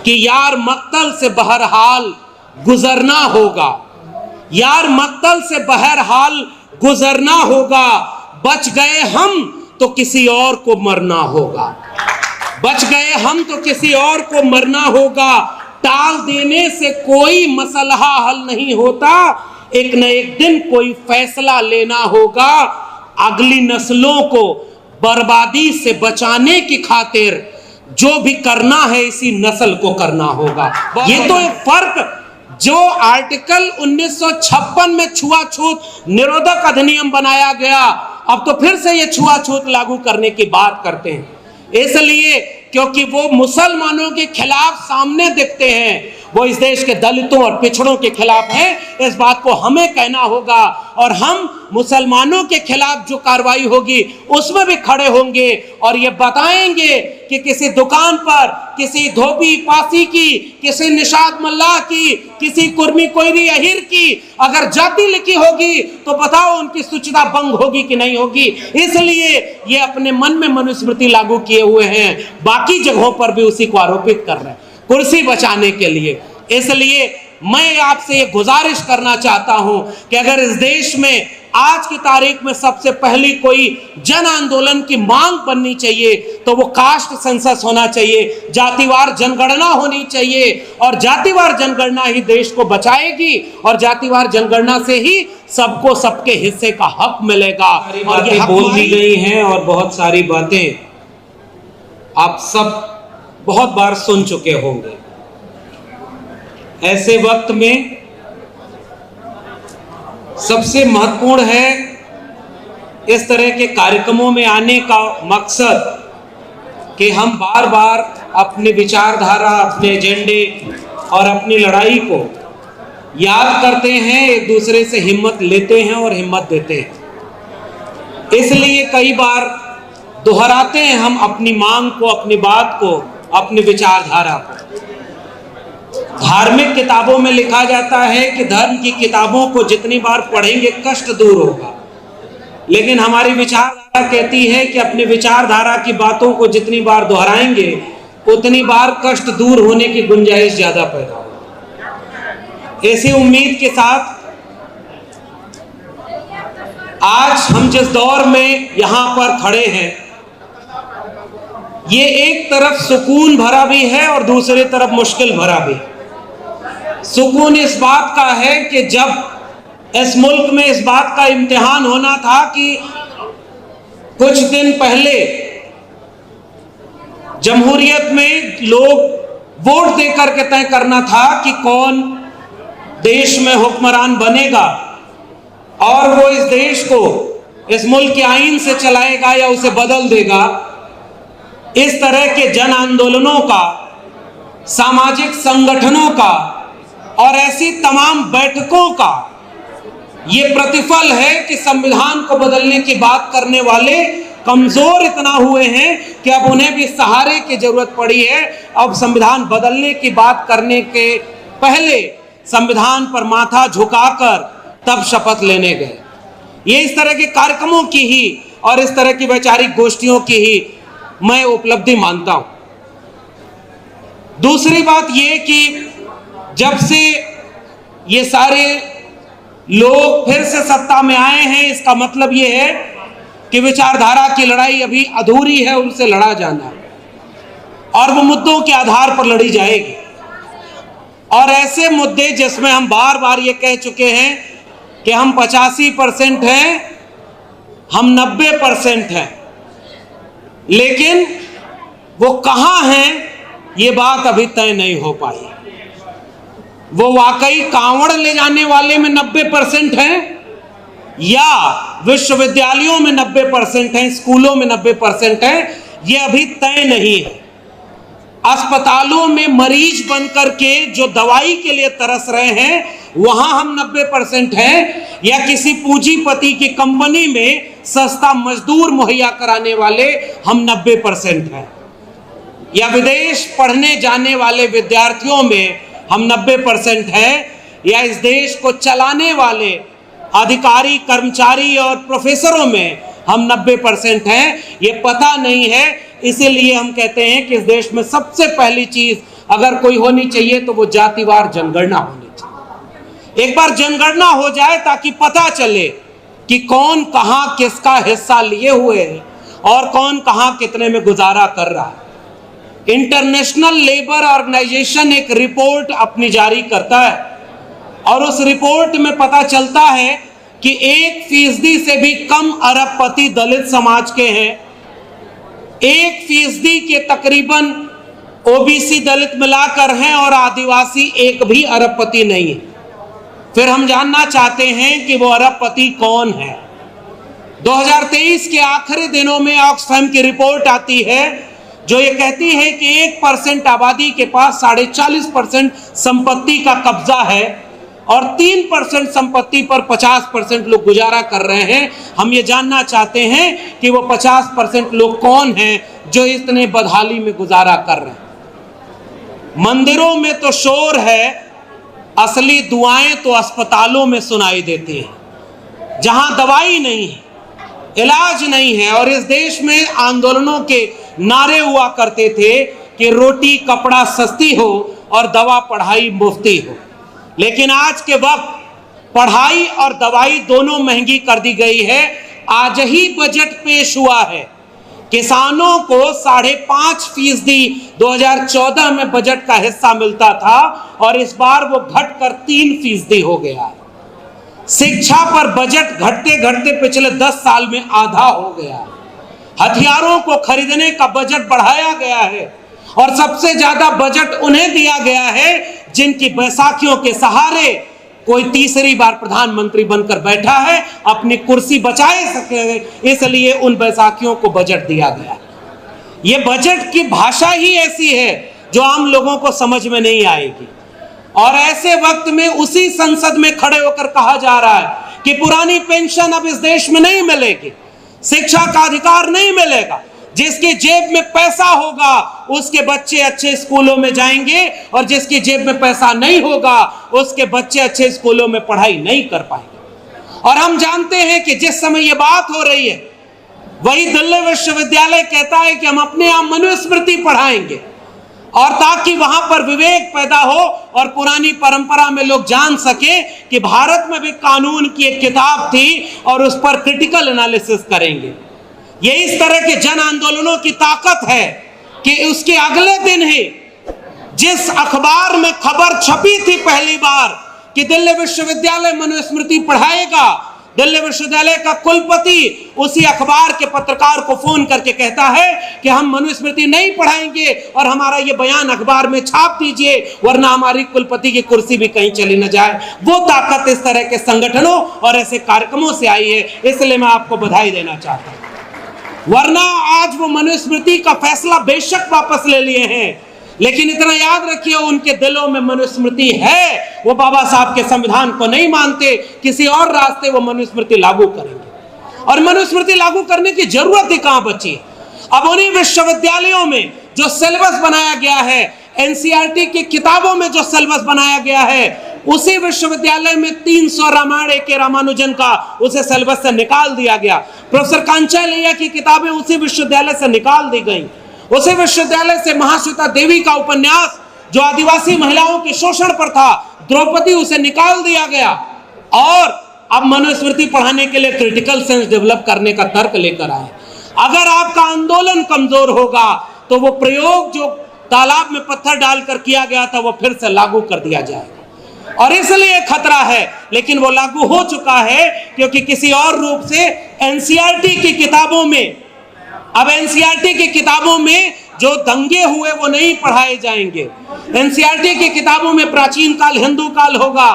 कि यार मक्तल से बहरहाल गुजरना होगा, यार मक्तल से बहरहाल गुजरना होगा, बच गए हम तो किसी और को मरना होगा, बच गए हम तो किसी और को मरना होगा। टाल देने से कोई मसला हल नहीं होता, एक न एक दिन कोई फैसला लेना होगा। अगली नस्लों को बर्बादी से बचाने की खातिर जो भी करना है इसी नस्ल को करना होगा। ये तो एक फर्क जो आर्टिकल 1956 में छुआछूत निरोधक अधिनियम बनाया गया, अब तो फिर से ये छुआछूत लागू करने की बात करते हैं, इसलिए क्योंकि वो मुसलमानों के खिलाफ सामने दिखते हैं, वो इस देश के दलितों और पिछड़ों के खिलाफ हैं। इस बात को हमें कहना होगा और हम मुसलमानों के खिलाफ जो कार्रवाई होगी उसमें भी खड़े होंगे और ये बताएंगे कि किसी दुकान पर किसी धोबी पासी की, किसी निषाद मल्लाह की, किसी कुर्मी कोयरी अहिर की अगर जाति लिखी होगी तो बताओ उनकी सुचिता भंग होगी कि नहीं होगी। इसलिए ये अपने मन में मनुस्मृति लागू किए हुए हैं, बाकी जगहों पर भी उसी को आरोपित कर रहे हैं कुर्सी बचाने के लिए। इसलिए मैं आपसे ये गुजारिश करना चाहता हूं कि अगर इस देश में आज की तारीख में सबसे पहली कोई जन आंदोलन की मांग बननी चाहिए तो वो कास्ट सेंसस होना चाहिए, जातिवार जनगणना होनी चाहिए, और जातिवार जनगणना ही देश को बचाएगी और जातिवार जनगणना से ही सबको सबके हिस्से का हक मिलेगा। और ये बोल दी गई हैं और बहुत सारी बातें आप सब बहुत बार सुन चुके होंगे। ऐसे वक्त में सबसे महत्वपूर्ण है इस तरह के कार्यक्रमों में आने का मकसद कि हम बार बार अपनी विचारधारा, अपने एजेंडे और अपनी लड़ाई को याद करते हैं, एक दूसरे से हिम्मत लेते हैं और हिम्मत देते हैं। इसलिए कई बार दोहराते हैं हम अपनी मांग को, अपनी बात को, अपनी विचारधारा को। धार्मिक किताबों में लिखा जाता है कि धर्म की किताबों को जितनी बार पढ़ेंगे कष्ट दूर होगा, लेकिन हमारी विचारधारा कहती है कि अपनी विचारधारा की बातों को जितनी बार दोहराएंगे उतनी बार कष्ट दूर होने की गुंजाइश ज्यादा पैदा होगी। ऐसी उम्मीद के साथ आज हम जिस दौर में यहां पर खड़े हैं, ये एक तरफ सुकून भरा भी है और दूसरी तरफ मुश्किल भरा भी। सुकून इस बात का है कि जब इस मुल्क में इस बात का इम्तिहान होना था कि कुछ दिन पहले जमहूरियत में लोग वोट देकर के तय करना था कि कौन देश में हुक्मरान बनेगा और वो इस देश को, इस मुल्क के आईन से चलाएगा या उसे बदल देगा। इस तरह के जन आंदोलनों का, सामाजिक संगठनों का और ऐसी तमाम बैठकों का ये प्रतिफल है कि संविधान को बदलने की बात करने वाले कमजोर इतना हुए हैं कि अब उन्हें भी सहारे की जरूरत पड़ी है। अब संविधान बदलने की बात करने के पहले संविधान पर माथा झुकाकर तब शपथ लेने गए। ये इस तरह के कार्यक्रमों की ही और इस तरह की वैचारिक गोष्ठियों की ही मैं उपलब्धि मानता हूं। दूसरी बात यह कि जब से ये सारे लोग फिर से सत्ता में आए हैं, इसका मतलब यह है कि विचारधारा की लड़ाई अभी अधूरी है, उनसे लड़ा जाना है और वो मुद्दों के आधार पर लड़ी जाएगी। और ऐसे मुद्दे जिसमें हम बार बार ये कह चुके हैं कि हम 85% हैं, हम 90% हैं, लेकिन वो कहां हैं ये बात अभी तय नहीं हो पाई। वो वाकई कांवड़ ले जाने वाले में 90% हैं या विश्वविद्यालयों में 90% हैं, स्कूलों में 90% हैं, ये अभी तय नहीं है। अस्पतालों में मरीज बनकर के जो दवाई के लिए तरस रहे हैं वहां हम 90% हैं, या किसी पूंजीपति की कंपनी में सस्ता मजदूर मुहैया कराने वाले हम 90% हैं, या विदेश पढ़ने जाने वाले विद्यार्थियों में हम 90% हैं, या इस देश को चलाने वाले अधिकारी, कर्मचारी और प्रोफेसरों में हम 90% हैं, ये पता नहीं है। इसीलिए हम कहते हैं कि इस देश में सबसे पहली चीज अगर कोई होनी चाहिए तो वो जातिवार जनगणना होनी चाहिए। एक बार जनगणना हो जाए ताकि पता चले कि कौन कहां किसका हिस्सा लिए हुए है और कौन कहां कितने में गुजारा कर रहा है। इंटरनेशनल लेबर ऑर्गेनाइजेशन एक रिपोर्ट अपनी जारी करता है और उस रिपोर्ट में पता चलता है कि 1% से भी कम अरबपति दलित समाज के हैं। 1% के तकरीबन ओबीसी दलित मिलाकर हैं और आदिवासी एक भी अरबपति नहीं है। फिर हम जानना चाहते हैं कि वो अरबपति कौन है। 2023 के आखिरी दिनों में ऑक्सफैम की रिपोर्ट आती है जो ये कहती है कि 1% आबादी के पास 40.5% संपत्ति का कब्जा है और 3% संपत्ति पर 50% लोग गुजारा कर रहे हैं। हम ये जानना चाहते हैं कि वो 50% लोग कौन हैं जो इतने बदहाली में गुजारा कर रहे हैं। मंदिरों में तो शोर है, असली दुआएं तो अस्पतालों में सुनाई देती हैं, जहां दवाई नहीं है, इलाज नहीं है। और इस देश में आंदोलनों के नारे हुआ करते थे कि रोटी कपड़ा सस्ती हो और दवा पढ़ाई मुफ्ती हो। लेकिन आज के वक्त पढ़ाई और दवाई दोनों महंगी कर दी गई है। आज ही बजट पेश हुआ है, किसानों को 5.5% 2014 में बजट का हिस्सा मिलता था और इस बार वो घटकर 3% हो गया है। शिक्षा पर बजट घटते घटते पिछले 10 साल में आधा हो गया। हथियारों को खरीदने का बजट बढ़ाया गया है और सबसे ज्यादा बजट उन्हें दिया गया है जिनकी बैसाखियों के सहारे कोई तीसरी बार प्रधानमंत्री बनकर बैठा है, अपनी कुर्सी बचाए सके, इसलिए उन बैसाखियों को बजट दिया गया। ये बजट की भाषा ही ऐसी है जो आम लोगों को समझ में नहीं आएगी। और ऐसे वक्त में उसी संसद में खड़े होकर कहा जा रहा है कि पुरानी पेंशन अब इस देश में नहीं मिलेगी, शिक्षा का अधिकार नहीं मिलेगा। जिसकी जेब में पैसा होगा उसके बच्चे अच्छे स्कूलों में जाएंगे और जिसकी जेब में पैसा नहीं होगा उसके बच्चे अच्छे स्कूलों में पढ़ाई नहीं कर पाएंगे। और हम जानते हैं कि जिस समय यह बात हो रही है वही दिल्ली विश्वविद्यालय कहता है कि हम अपने यहाँ मनुस्मृति पढ़ाएंगे और ताकि वहां पर विवेक पैदा हो और पुरानी परंपरा में लोग जान सके कि भारत में भी कानून की एक किताब थी और उस पर क्रिटिकल एनालिसिस करेंगे। ये इस तरह के जन आंदोलनों की ताकत है कि उसके अगले दिन ही जिस अखबार में खबर छपी थी पहली बार कि दिल्ली विश्वविद्यालय मनुस्मृति पढ़ाएगा, दिल्ली विश्वविद्यालय का कुलपति उसी अखबार के पत्रकार को फोन करके कहता है कि हम मनुस्मृति नहीं पढ़ाएंगे और हमारा ये बयान अखबार में छाप दीजिए वरना हमारी कुलपति की कुर्सी भी कहीं चली न जाए। वो ताकत इस तरह के संगठनों और ऐसे कार्यक्रमों से आई है, इसलिए मैं आपको बधाई देना चाहता हूं। वरना आज वो मनुस्मृति का फैसला बेशक वापस ले लिए हैं, लेकिन इतना याद रखिए उनके दिलों में मनुस्मृति है। वो बाबा साहब के संविधान को नहीं मानते, किसी और रास्ते वो मनुस्मृति लागू करेंगे और मनुस्मृति लागू करने की जरूरत ही कहां बची। अब उन्हीं विश्वविद्यालयों में जो सिलेबस बनाया गया है, एनसीईआरटी की किताबों में जो सिलेबस बनाया गया है, उसी विश्वविद्यालय में 300 रामायण के रामानुजन का उसे सिलेबस से निकाल दिया गया। प्रोफेसर कांचालैया की किताबें उसी विश्वविद्यालय से निकाल दी गई। उसी विश्वविद्यालय से महाश्वेता देवी का उपन्यास जो आदिवासी महिलाओं के शोषण पर था, द्रौपदी, उसे निकाल दिया गया। और अब मनुस्मृति पढ़ाने के लिए क्रिटिकल सेंस डेवलप करने का तर्क लेकर आए। अगर आपका आंदोलन कमजोर होगा तो वो प्रयोग जो तालाब में पत्थर डालकर किया गया था वो फिर से लागू कर दिया जाएगा और इसलिए खतरा है। लेकिन वो लागू हो चुका है क्योंकि किसी और रूप से एनसीईआरटी की किताबों में, अब एनसीईआरटी की किताबों में जो दंगे हुए वो नहीं पढ़ाए जाएंगे। एनसीईआरटी की किताबों में प्राचीन काल हिंदू काल होगा,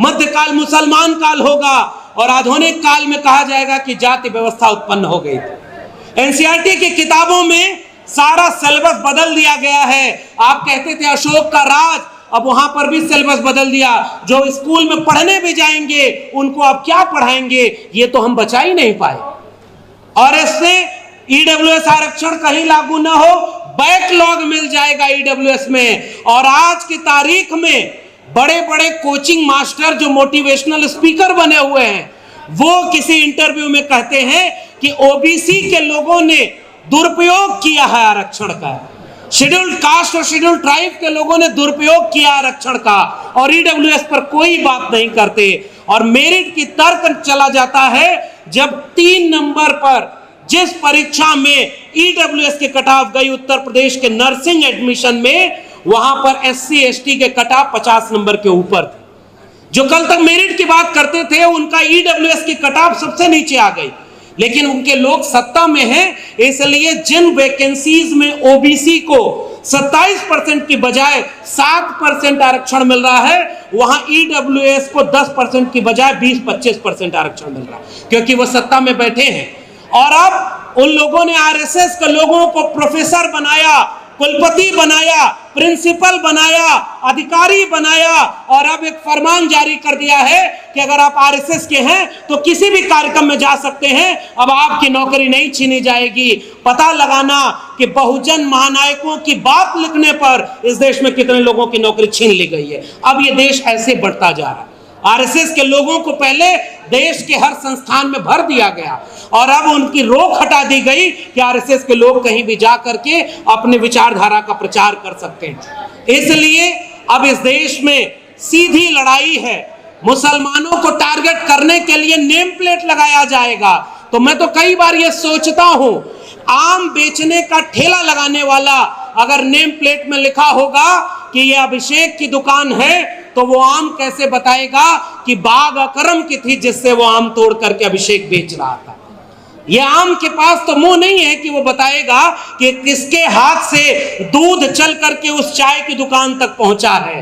मध्यकाल मुसलमान काल होगा और आधुनिक काल में कहा जाएगा कि जाति व्यवस्था उत्पन्न हो गई थी। एनसीईआरटी की किताबों में सारा सिलेबस बदल दिया गया है। आप कहते थे अशोक का राज, अब वहां पर भी सिलेबस बदल दिया। जो स्कूल में पढ़ने भी जाएंगे उनको अब क्या पढ़ाएंगे ये तो हम बचा ही नहीं पाए। और इससे ईडब्ल्यूएस आरक्षण कहीं लागू ना हो, बैकलॉग मिल जाएगा ईडब्ल्यूएस में। और आज की तारीख में बड़े बड़े कोचिंग मास्टर जो मोटिवेशनल स्पीकर बने हुए हैं वो किसी इंटरव्यू में कहते हैं कि ओबीसी के लोगों ने दुरुपयोग किया है आरक्षण का। शेड्यूल्ड कास्ट और शेड्यूल्ड ट्राइब के लोगों ने दुरुपयोग किया आरक्षण का और ईडब्ल्यूएस पर कोई बात नहीं करते। और मेरिट की तर्क चला जाता है जब 3 नंबर पर जिस परीक्षा में ईडब्ल्यूएस के कट ऑफ गई उत्तर प्रदेश के नर्सिंग एडमिशन में, वहां पर एससी एसटी के कट ऑफ 50 नंबर के ऊपर थे। जो कल तक मेरिट की बात करते थे उनका ईडब्ल्यूएस की कट ऑफ सबसे नीचे आ गई, लेकिन उनके लोग सत्ता में हैं, इसलिए जिन वैकेंसीज में ओबीसी को 27% की बजाय 7% आरक्षण मिल रहा है, वहां ईडब्ल्यूएस को 10% की बजाय 20-25% आरक्षण मिल रहा है, क्योंकि वो सत्ता में बैठे हैं। और अब उन लोगों ने आरएसएस के लोगों को प्रोफेसर बनाया, कुलपति बनाया, प्रिंसिपल बनाया, अधिकारी बनाया और अब एक फरमान जारी कर दिया है कि अगर आप आरएसएस के हैं तो किसी भी कार्यक्रम में जा सकते हैं, अब आपकी नौकरी नहीं छीनी जाएगी। पता लगाना कि बहुजन महानायकों की बात लिखने पर इस देश में कितने लोगों की नौकरी छीन ली गई है। अब ये देश ऐसे बढ़ता जा रहा है। आरएसएस के लोगों को पहले देश के हर संस्थान में भर दिया गया और अब उनकी रोक हटा दी गई कि आरएसएस के लोग कहीं भी जा करके अपने विचारधारा का प्रचार कर सकते हैं। इसलिए अब इस देश में सीधी लड़ाई है। मुसलमानों को टारगेट करने के लिए नेम प्लेट लगाया जाएगा। तो मैं तो कई बार ये सोचता हूं, आम बेचने का ठेला लगाने वाला अगर नेम प्लेट में लिखा होगा कि ये अभिषेक की दुकान है, तो वो आम कैसे बताएगा कि बाग अकरम की थी जिससे वो आम तोड़ करके अभिषेक बेच रहा था। ये आम के पास तो मुंह नहीं है कि वो बताएगा कि किसके हाथ से दूध चल करके उस चाय की दुकान तक पहुंचा है।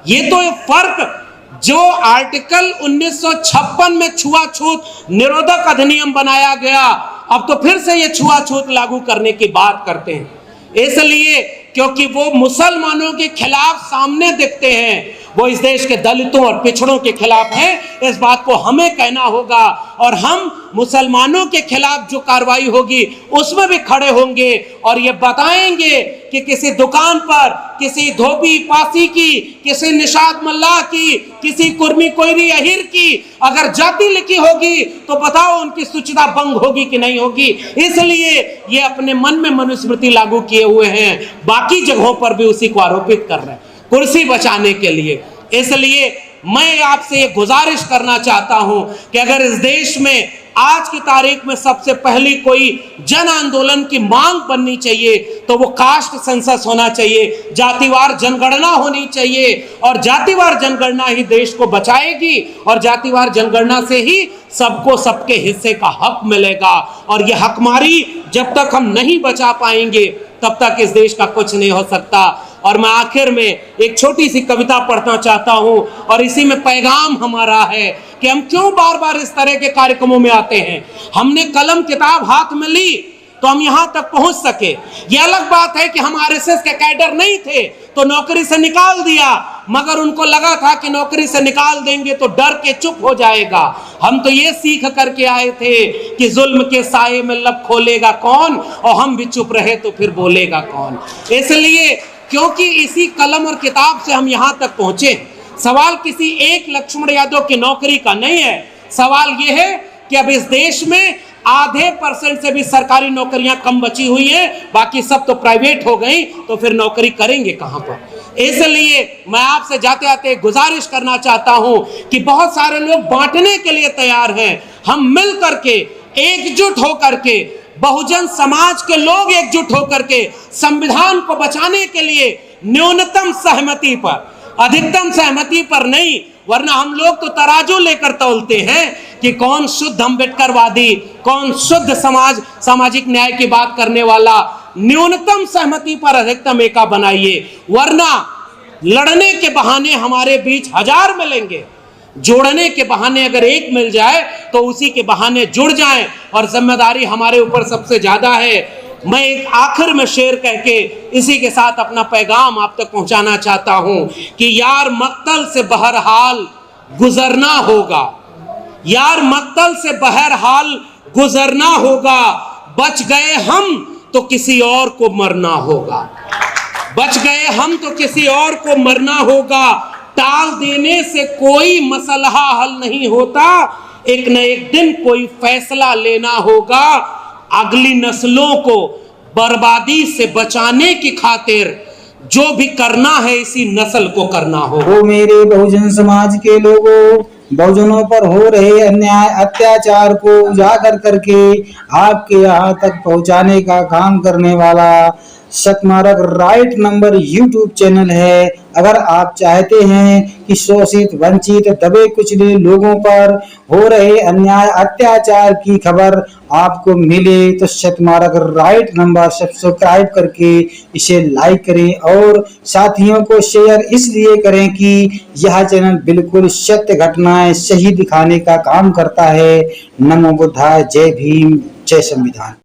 ये तो फर्क जो आर्टिकल 1956 में छुआछूत निरोधक अधिनियम बनाया गया, अब तो फिर से ये छुआछूत लागू करने की बात करते हैं। इसलिए क्योंकि वो मुसलमानों के खिलाफ सामने दिखते हैं, वो इस देश के दलितों और पिछड़ों के खिलाफ हैं। इस बात को हमें कहना होगा और हम मुसलमानों के खिलाफ जो कार्रवाई होगी उसमें भी खड़े होंगे और ये बताएंगे कि किसी दुकान पर किसी धोबी पासी की, किसी निषाद मल्लाह की, किसी कुर्मी कोयरी अहिर की अगर जाति लिखी होगी तो बताओ उनकी शुचिता भंग होगी कि नहीं होगी। इसलिए ये अपने मन में मनुस्मृति लागू किए हुए हैं, बाकी जगहों पर भी उसी को आरोपित कर रहे हैं कुर्सी बचाने के लिए। इसलिए मैं आपसे ये गुजारिश करना चाहता हूं कि अगर इस देश में आज की तारीख में सबसे पहली कोई जन आंदोलन की मांग बननी चाहिए तो वो कास्ट सेंसस होना चाहिए, जातिवार जनगणना होनी चाहिए और जातिवार जनगणना ही देश को बचाएगी और जातिवार जनगणना से ही सबको सबके हिस्से का हक मिलेगा। और ये हकमारी जब तक हम नहीं बचा पाएंगे तब तक इस देश का कुछ नहीं हो सकता। और मैं आखिर में एक छोटी सी कविता पढ़ना चाहता हूं और इसी में पैगाम हमारा है कि हम क्यों बार बार इस तरह के कार्यक्रमों में आते हैं। हमने कलम किताब हाथ में ली तो हम यहां तक पहुंच सके। यह अलग बात है कि हम आरएसएस के कैडर नहीं थे तो नौकरी से निकाल दिया, मगर उनको लगा था कि नौकरी से निकाल देंगे तो डर के चुप हो जाएगा। हम तो ये सीख करके आए थे कि जुल्म के साये में लब खोलेगा कौन, और हम भी चुप रहे तो फिर बोलेगा कौन। इसलिए क्योंकि इसी कलम और किताब से हम यहां तक पहुंचे। सवाल किसी एक लक्ष्मण यादव की नौकरी का नहीं है, सवाल यह है कि अब इस देश में आधे % से भी सरकारी नौकरियां कम बची हुई हैं, बाकी सब तो प्राइवेट हो गई, तो फिर नौकरी करेंगे कहां पर। इसलिए मैं आपसे जाते आते गुजारिश करना चाहता हूं कि बहुत सारे लोग बांटने के लिए तैयार हैं, हम मिल करके एकजुट होकर के बहुजन समाज के लोग एकजुट होकर के संविधान को बचाने के लिए न्यूनतम सहमति पर, अधिकतम सहमति पर नहीं, वरना हम लोग तो तराजू लेकर तौलते हैं कि कौन शुद्ध अम्बेडकरवादी, कौन शुद्ध सामाजिक न्याय की बात करने वाला। न्यूनतम सहमति पर अधिकतम एका बनाइए, वरना लड़ने के बहाने हमारे बीच 1000 मिलेंगे, जोड़ने के बहाने अगर एक मिल जाए तो उसी के बहाने जुड़ जाएं और जिम्मेदारी हमारे ऊपर सबसे ज्यादा है। मैं एक आखिर में शेर कह के इसी के साथ अपना पैगाम आप तक पहुंचाना चाहता हूं कि यार मक्तल से बहरहाल गुजरना होगा, यार मक्तल से बहरहाल गुजरना होगा, बच गए हम तो किसी और को मरना होगा, बच गए हम तो किसी और को मरना होगा। टाल देने से कोई मसला हल नहीं होता, एक न एक दिन कोई फैसला लेना होगा। अगली नस्लों को बर्बादी से बचाने की खातिर जो भी करना है इसी नस्ल को करना हो। वो मेरे बहुजन समाज के लोगों, बहुजनों पर हो रहे अन्याय अत्याचार को उजागर करके आपके यहाँ तक पहुँचाने का काम करने वाला सतमार्ग राइट नंबर यूट्यूब चैनल है। अगर आप चाहते हैं कि शोषित, वंचित, दबे कुचले लोगों पर हो रहे अन्याय अत्याचार की खबर आपको मिले तो सतमार्ग राइट नंबर सब्सक्राइब करके इसे लाइक करें और साथियों को शेयर इसलिए करें कि यह चैनल बिल्कुल सत्य घटनाएं सही दिखाने का काम करता है। नमो बुद्धाय, जय भीम, जय संविधान।